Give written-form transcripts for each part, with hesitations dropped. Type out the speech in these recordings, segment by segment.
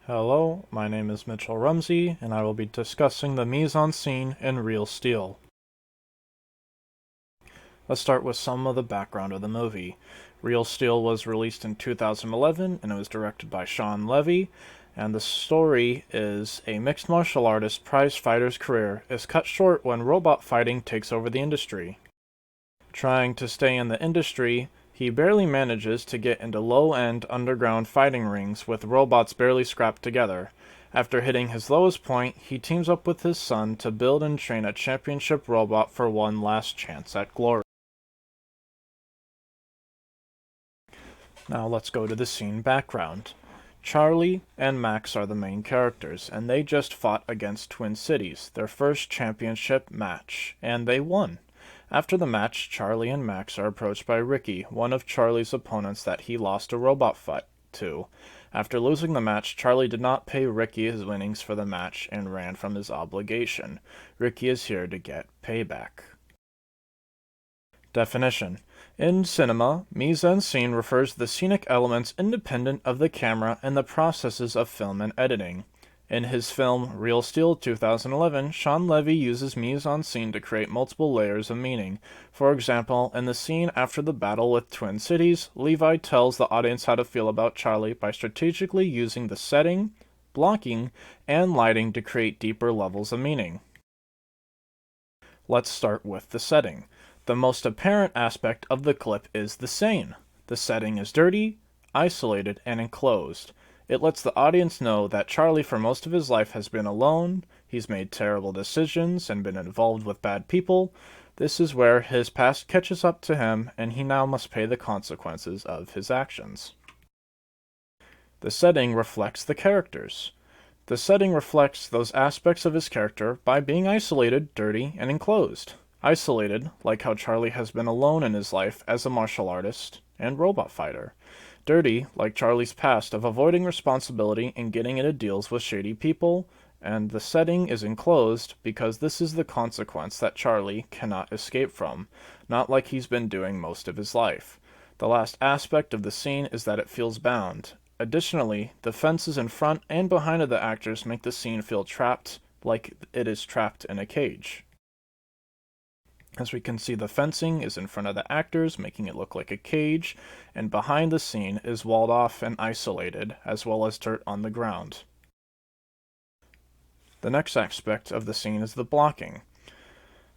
Hello, my name is Mitchell Rumsey, and I will be discussing the mise en scene in Real Steel. Let's start with some of the background of the movie. Real Steel was released in 2011, and it was directed by Shawn Levy, and the story is a mixed martial artist prize fighter's career is cut short when robot fighting takes over the industry. Trying to stay in the industry, he barely manages to get into low-end underground fighting rings with robots barely scrapped together. After hitting his lowest point, he teams up with his son to build and train a championship robot for one last chance at glory. Now let's go to the scene background. Charlie and Max are the main characters, and they just fought against Twin Cities, their first championship match, and they won. After the match, Charlie and Max are approached by Ricky, one of Charlie's opponents that he lost a robot fight to. After losing the match, Charlie did not pay Ricky his winnings for the match and ran from his obligation. Ricky is here to get payback. Definition. In cinema, mise en scene refers to the scenic elements independent of the camera and the processes of film and editing. In his film Real Steel 2011, Shawn Levy uses mise en scene to create multiple layers of meaning. For example, in the scene after the battle with Twin Cities, Levi tells the audience how to feel about Charlie by strategically using the setting, blocking, and lighting to create deeper levels of meaning. Let's start with the setting. The most apparent aspect of the clip is the scene. The setting is dirty, isolated, and enclosed. It lets the audience know that Charlie for most of his life has been alone, he's made terrible decisions and been involved with bad people. This is where his past catches up to him and he now must pay the consequences of his actions. The setting reflects the characters. The setting reflects those aspects of his character by being isolated, dirty, and enclosed. Isolated, like how Charlie has been alone in his life as a martial artist and robot fighter. Dirty, like Charlie's past of avoiding responsibility and getting into deals with shady people, and the setting is enclosed because this is the consequence that Charlie cannot escape from, not like he's been doing most of his life. The last aspect of the scene is that it feels bound. Additionally, the fences in front and behind of the actors make the scene feel trapped, like it is trapped in a cage. As we can see, the fencing is in front of the actors, making it look like a cage, and behind the scene is walled off and isolated, as well as dirt on the ground. The next aspect of the scene is the blocking.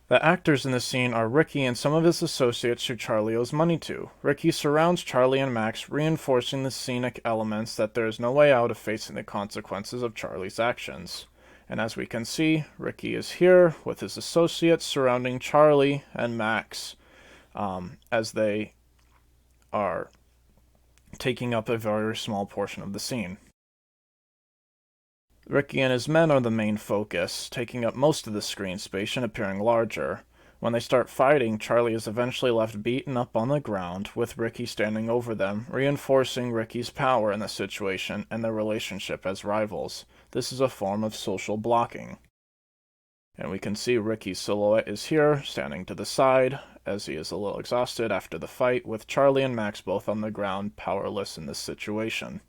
The actors in the scene are Ricky and some of his associates who Charlie owes money to. Ricky surrounds Charlie and Max, reinforcing the scenic elements that there is no way out of facing the consequences of Charlie's actions. And as we can see, Ricky is here with his associates surrounding Charlie and Max as they are taking up a very small portion of the scene. Ricky and his men are the main focus, taking up most of the screen space and appearing larger. When they start fighting, Charlie is eventually left beaten up on the ground, with Ricky standing over them, reinforcing Ricky's power in the situation and their relationship as rivals. This is a form of social blocking. And we can see Ricky's silhouette is here, standing to the side, as he is a little exhausted after the fight, with Charlie and Max both on the ground, powerless in this situation.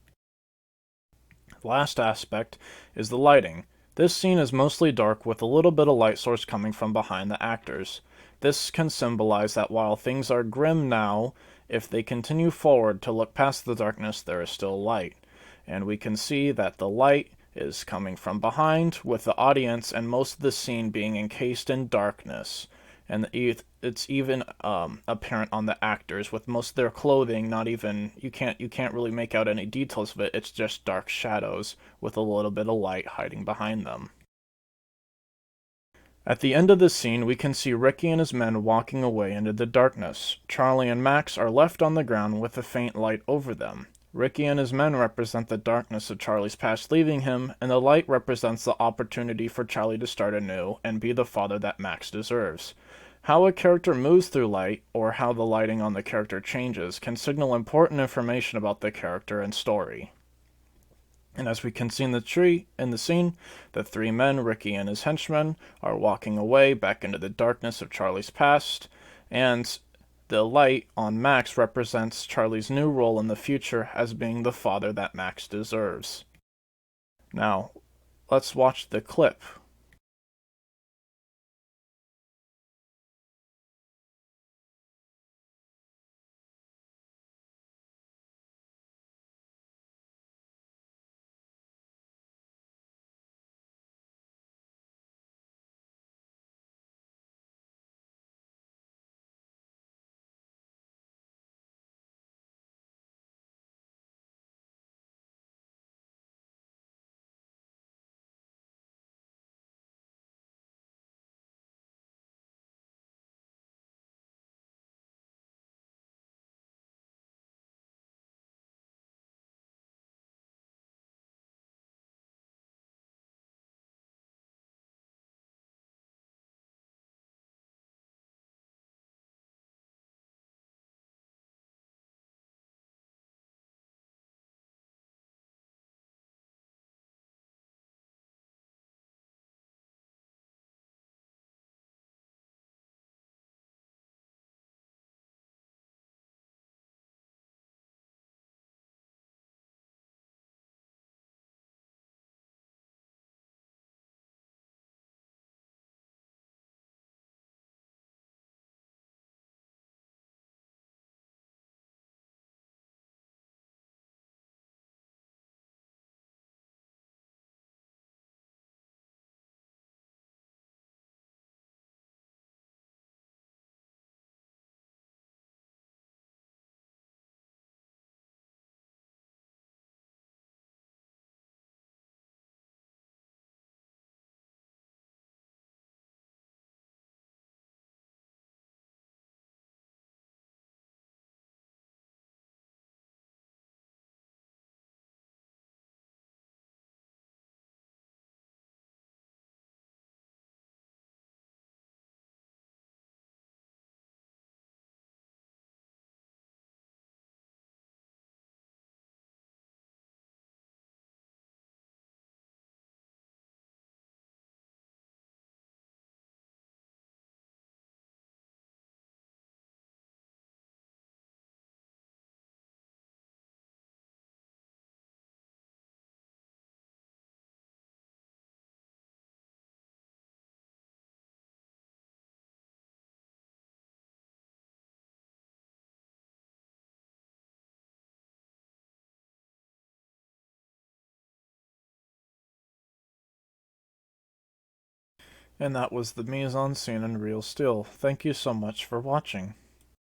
The last aspect is the lighting. This scene is mostly dark with a little bit of light source coming from behind the actors. This can symbolize that while things are grim now, if they continue forward to look past the darkness, there is still light. And we can see that the light is coming from behind, with the audience and most of the scene being encased in darkness. And it's even apparent on the actors, with most of their clothing not even, you can't really make out any details of it, it's just dark shadows with a little bit of light hiding behind them. At the end of the scene, we can see Ricky and his men walking away into the darkness. Charlie and Max are left on the ground with a faint light over them. Ricky and his men represent the darkness of Charlie's past leaving him, and the light represents the opportunity for Charlie to start anew and be the father that Max deserves. How a character moves through light, or how the lighting on the character changes, can signal important information about the character and story. And as we can see in the scene, the three men, Ricky and his henchmen, are walking away back into the darkness of Charlie's past, and the light on Max represents Charlie's new role in the future as being the father that Max deserves. Now, let's watch the clip. And that was the mise en scene in Real Still. Thank you so much for watching.